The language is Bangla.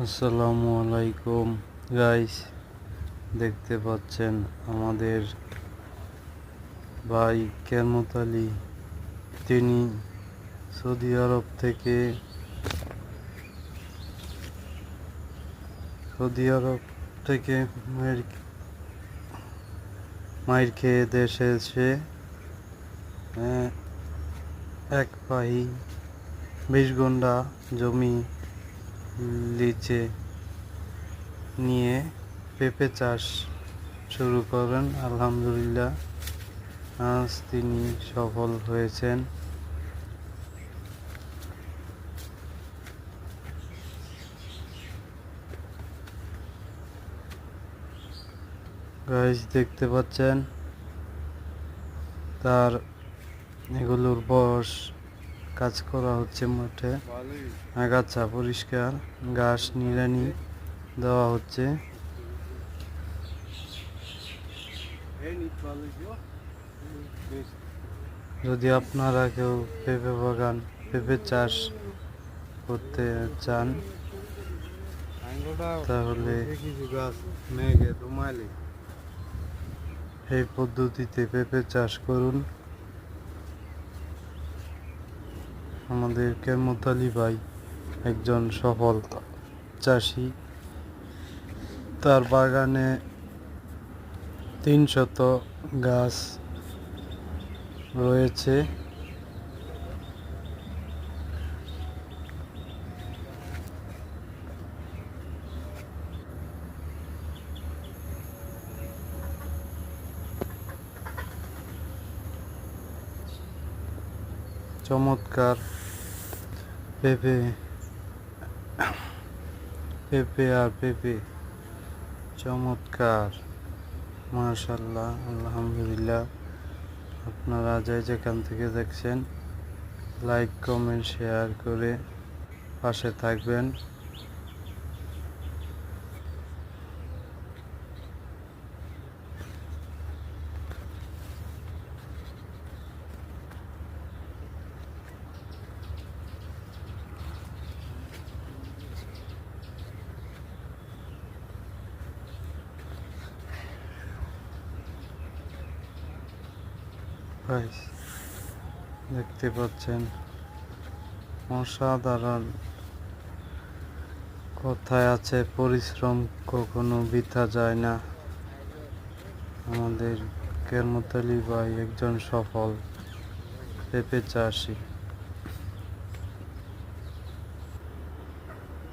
আসসালামু আলাইকুম গাইস, দেখতে পাচ্ছেন আমাদের ভাই কেরামত আলী। তিনি সৌদি আরব থেকে মায়ের খেয়ে দেশে এসে এক পাহি 20 গুণ্ঠ জমি লিজে নিয়ে পেঁপে চাষ শুরু করেন। আলহামদুলিল্লাহ, আজ তিনি সফল হয়েছেন। গাইস, দেখতে পাচ্ছেন তার এগুলোর বয়স কাজ করা হচ্ছে মাঠে। আগাছা পরিষ্কার, ঘাস নিড়ানি দেওয়া হচ্ছে। যদি আপনারা কেউ পেঁপে চাষ করতে চান তাহলে এই পদ্ধতিতে পেঁপে চাষ করুন। আমাদের কেরামত আলী ভাই একজন সফল চাষি। তার বাগানে 300 গাছ রয়েছে। চমৎকার পেঁপে চমৎকার, মাশাআল্লাহ, আলহামদুলিল্লাহ। আপনারা যেখান থেকে দেখছেন লাইক, কমেন্ট, শেয়ার করে পাশে থাকবেন। দেখতে পাচ্ছেন অসাধারণ। কথায় আছে, পরিশ্রম কখনো বৃথা যায় না। আমাদের কেরামত আলী ভাই একজন সফল পেঁপে চাষি।